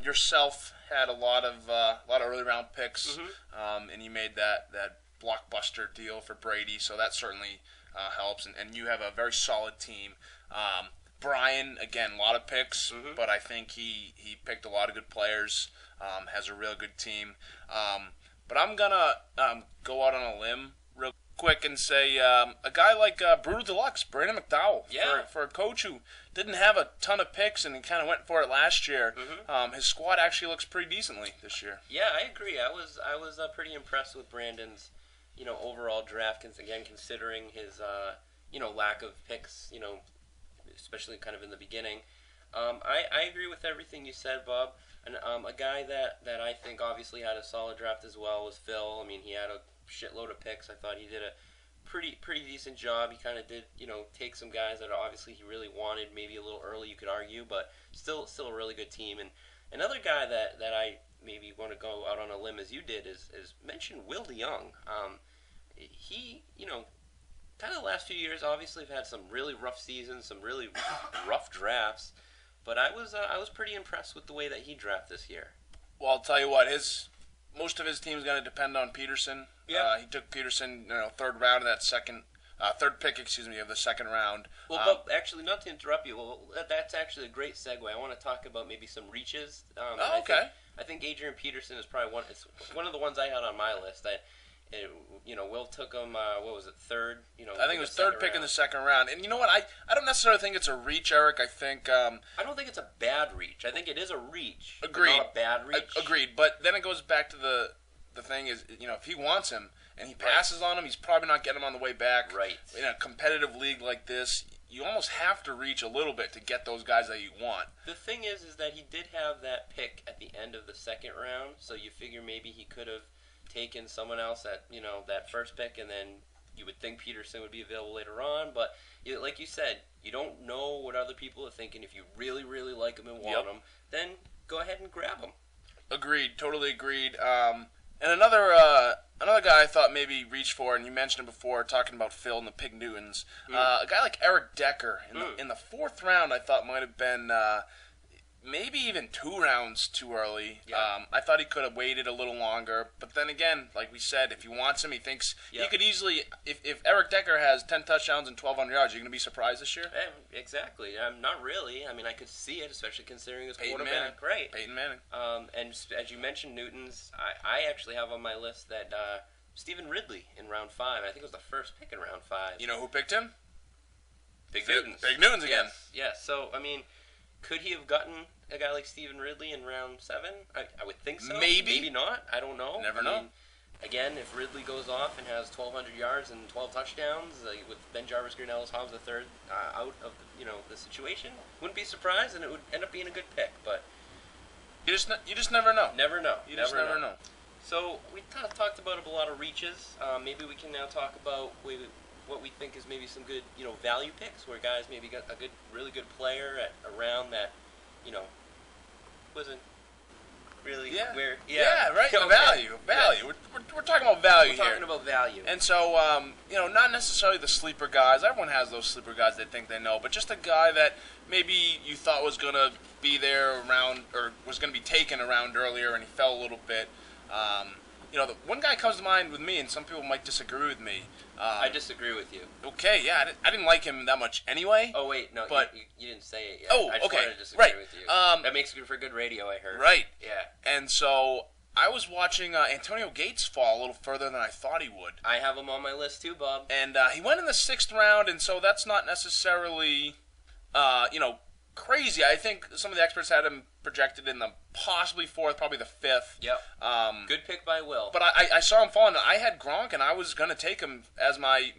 Yourself had a lot of early round picks, and you made that blockbuster deal for Brady, so that certainly helps. And you have a very solid team. Brian, again, a lot of picks, but I think he picked a lot of good players. Has a real good team. But I'm gonna go out on a limb real quick and say a guy like Brutal Deluxe, Brandon McDowell, for a coach who didn't have a ton of picks and he kind of went for it last year. His squad actually looks pretty decently this year. Yeah, I agree. I was pretty impressed with Brandon's overall draft. Again, considering his lack of picks, especially kind of in the beginning. I agree with everything you said, Bob. And a guy that I think obviously had a solid draft as well was Phil. I mean, he had a shitload of picks. I thought he did a pretty decent job. He kind of did, take some guys that obviously he really wanted, maybe a little early, you could argue, but still a really good team. And another guy that I maybe want to go out on a limb as you did is mention Will DeYoung. He, kind of the last few years obviously have had some really rough seasons, some really rough drafts. But I was pretty impressed with the way that he drafted this year. Well, I'll tell you what, most of his team is going to depend on Peterson. Yeah. He took Peterson, third round of that third pick, of the second round. Well, but actually, not to interrupt you, that's actually a great segue. I want to talk about maybe some reaches. Okay. I think Adrian Peterson is probably one of the ones I had on my list. Will took him, third? I think it was third pick in the second round. And you know what? I don't necessarily think it's a reach, Eric. I think... I don't think it's a bad reach. I think it is a reach. Agreed. Not a bad reach. Agreed. But then it goes back to the thing is, if he wants him and he passes on him, he's probably not getting him on the way back. Right. In a competitive league like this, you almost have to reach a little bit to get those guys that you want. The thing is that he did have that pick at the end of the second round, so you figure maybe he could have taken someone else at that first pick, and then you would think Peterson would be available later on. But like you said, you don't know what other people are thinking. If you really, really like him and want him, then go ahead and grab him. Agreed, totally agreed. And another guy I thought maybe reach for, and you mentioned it before, talking about Phil and the Pig Newtons. A guy like Eric Decker in the fourth round, I thought might have been. Maybe even 2 rounds too early. Yeah. I thought he could have waited a little longer. But then again, like we said, if he wants him, he thinks he could easily... If Eric Decker has 10 touchdowns and 1,200 yards, are you going to be surprised this year? Exactly. Not really. I mean, I could see it, especially considering his Peyton quarterback. Manning. Right. Peyton Manning. And as you mentioned, Newton's, I actually have on my list that Stephen Ridley in round 5. I think it was the first pick in round 5. You know who picked him? Big Newtons. Big Newtons again. Yes. So, I mean... Could he have gotten a guy like Stephen Ridley in round 7? I would think so. Maybe not. I don't know. Never know. Again, if Ridley goes off and has 1,200 yards and 12 touchdowns with Ben Jarvis, Greenellis, Hobbs III out of the situation, wouldn't be surprised, and it would end up being a good pick. But you just never know. Never know. You just never know. So we kind of talked about a lot of reaches. Maybe we can now talk about what we think is maybe some good, value picks where guys maybe got a really good player at around that, wasn't really where. Yeah, right. Okay. Value. Yeah. We're talking about value here. We're talking about value. And so, not necessarily the sleeper guys. Everyone has those sleeper guys they think they know, but just a guy that maybe you thought was going to be there around, or was going to be taken around earlier, and he fell a little bit. The one guy comes to mind with me, and some people might disagree with me. I disagree with you. Okay, yeah, I didn't like him that much anyway. Oh wait, no, but you didn't say it yet. Oh, I just okay, wanted to disagree with you. That makes it for good radio, I heard. Right. Yeah. And so I was watching Antonio Gates fall a little further than I thought he would. I have him on my list too, Bob. And he went in the 6th round, and so that's not necessarily, crazy. I think some of the experts had him projected in the possibly 4th, probably the 5th. Yep. Good pick by Will. But I saw him falling. I had Gronk, and I was going to take him as my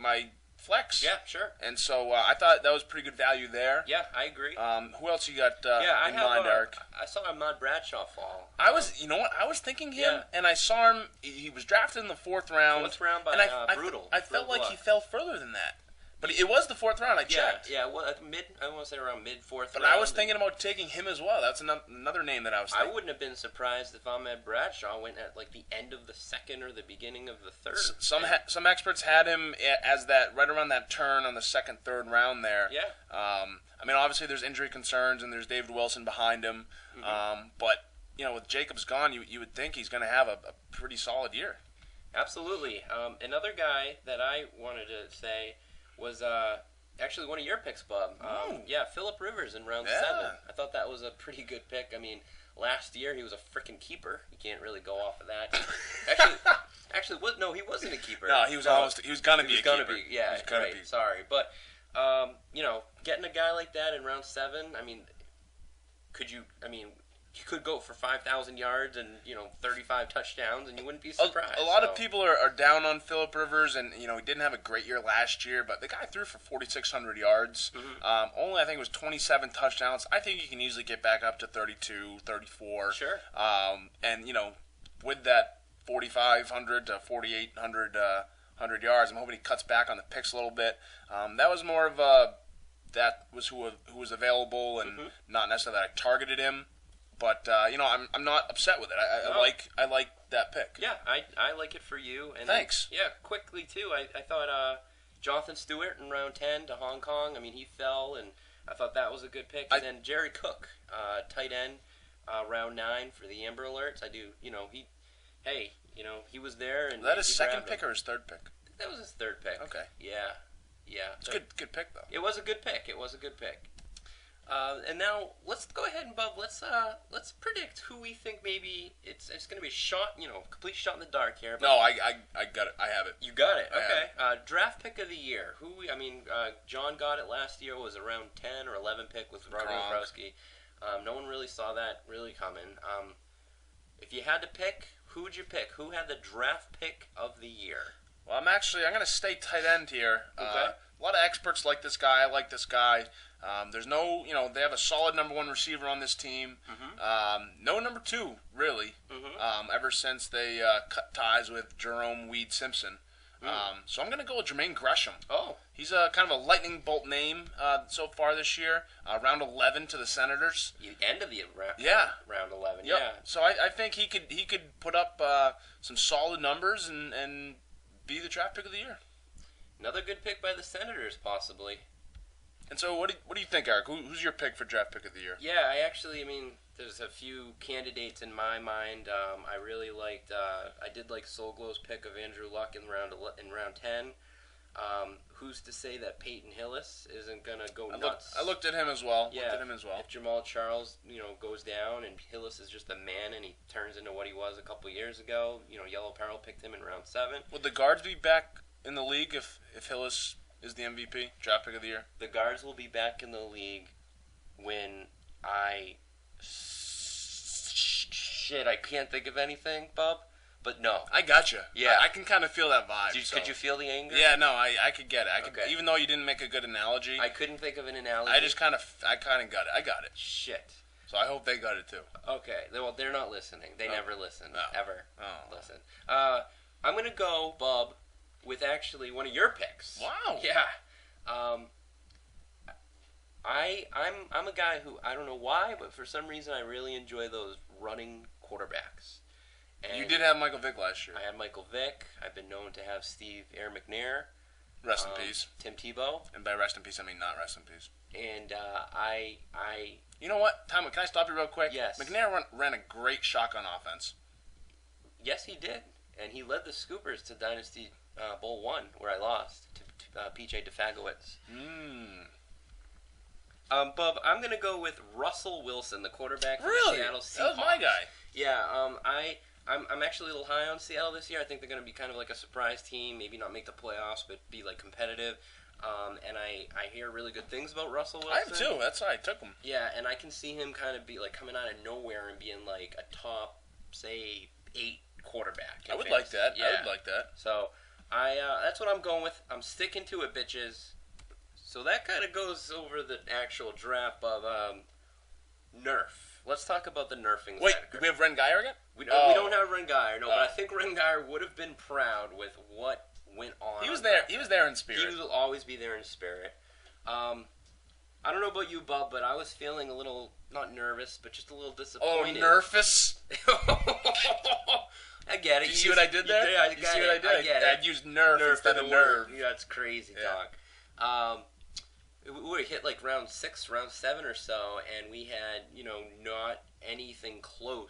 flex. Yeah, sure. And so I thought that was pretty good value there. Yeah, I agree. Who else you got in mind, Eric? I saw Ahmad Bradshaw fall. I was thinking him, and I saw him. He was drafted in the 4th round. 4th round by Brutal. I felt like he fell further than that. But it was the 4th round. I checked. Yeah. Well, I want to say around mid 4th. But round. I was thinking about taking him as well. That's another name that I was thinking. I wouldn't have been surprised if Ahmed Bradshaw went at like the end of the 2nd or the beginning of the 3rd. Some experts had him as that right around that turn on the 2nd, 3rd round there. Yeah. Obviously there's injury concerns and there's David Wilson behind him. But with Jacobs gone, you would think he's going to have a pretty solid year. Absolutely. Another guy that I wanted to say was actually one of your picks, Bub. Phillip Rivers in round 7. I thought that was a pretty good pick. I mean, last year he was a freaking keeper. You can't really go off of that. He wasn't a keeper. No, he was almost. He was gonna be a keeper. Sorry, but getting a guy like that in round 7. I mean, he could go for 5,000 yards and 35 touchands, and you wouldn't be surprised. A lot of people are down on Phillip Rivers, and he didn't have a great year last year, but the guy threw for 4,600 yards. Mm-hmm. Only I think it was 27 touchdowns. I think he can easily get back up to 32, 34. Sure. And with that 4,500 to 4,800 yards, I'm hoping he cuts back on the picks a little bit. That was more of that was who was available, and not necessarily that I targeted him. But I'm not upset with it. I like that pick. Yeah, I like it for you. And thanks. Quickly too. I thought Jonathan Stewart in round 10 to Hong Kong. I mean, he fell, and I thought that was a good pick. And then Jerry Cook, tight end, round 9 for the Amber Alerts. He was there. And was that his second pick or his third pick? That was his third pick. Okay. Yeah. It's a good pick though. It was a good pick. And now let's go ahead and Bub. Let's predict who we think maybe it's going to be a shot. Complete shot in the dark here. No, I got it. I have it. You got it. Okay. Draft pick of the year. John got it last year. Was around 10 or 11 pick with Roger Gronkowski. No one really saw that really coming. If you had to pick, who would you pick? Who had the draft pick of the year? Well, I'm going to stay tight end here. Okay. A lot of experts like this guy. I like this guy. There's no, they have a solid number 1 receiver on this team. Mm-hmm. No number 2, really, ever since they cut ties with Jerome Weed Simpson. So I'm going to go with Jermaine Gresham. Oh. He's kind of a lightning bolt name so far this year. Round 11 to the Senators. The end of the round. Yeah. Round 11, yep. Yeah. So I think he could put up some solid numbers and be the draft pick of the year. Another good pick by the Senators, possibly. And so, what do you think, Eric? Who's your pick for draft pick of the year? Yeah, there's a few candidates in my mind. I really liked. I did like Solglow's pick of Andrew Luck in round 10. Who's to say that Peyton Hillis isn't gonna go nuts? I looked at him as well. Yeah. Looked at him as well. If Jamal Charles, goes down and Hillis is just a man and he turns into what he was a couple years ago, Yellow Peril picked him in round 7. Would the guards be back in the league if Hillis is the MVP, draft pick of the year? The guards will be back in the league when I can't think of anything, Bub. But no. I got you. Yeah. I can kind of feel that vibe. Could you feel the anger? Yeah, no, I could get it. Okay. Even though you didn't make a good analogy. I couldn't think of an analogy. I kind of got it. I got it. Shit. So I hope they got it too. Okay. Well, they're not listening. They never listen. Ever. Listen. I'm going to go, Bub, with actually one of your picks. Wow. Yeah. I'm a guy who, I don't know why, but for some reason I really enjoy those running quarterbacks. And you did have Michael Vick last year. I had Michael Vick. I've been known to have Steve Air McNair. Rest in peace. Tim Tebow. And by rest in peace, I mean not rest in peace. And You know what, Tom? Can I stop you real quick? Yes. McNair ran a great shotgun offense. Yes, he did. And he led the Scoopers to Dynasty Bowl 1, where I lost to P.J. DeFagowitz. Bub, I'm going to go with Russell Wilson, the quarterback for the Seattle Seahawks. That was my guy. Yeah, I'm actually a little high on Seattle this year. I think they're going to be kind of like a surprise team, maybe not make the playoffs, but be like competitive. And I hear really good things about Russell Wilson. I have too. That's why I took him. Yeah, and I can see him kind of be like coming out of nowhere and being like a top, say, 8 quarterback. I would like that. Yeah. I would like that. So that's what I'm going with. I'm sticking to it, bitches. So that kind of goes over the actual draft of Nerf. Let's talk about the nerfing. Wait, do we have Ren Geyer again? We don't have Ren Geyer, no, but I think Ren Geyer would have been proud with what went on. He was there. He was there in spirit. He will always be there in spirit. I don't know about you, Bub, but I was feeling a little, not nervous, but just a little disappointed. Oh, nervous? I get it. You see what I did there? Yeah, you see what I did? I used nerf instead of nerve. Yeah, that's crazy talk. We hit like round 6, round 7 or so, and we had, not anything close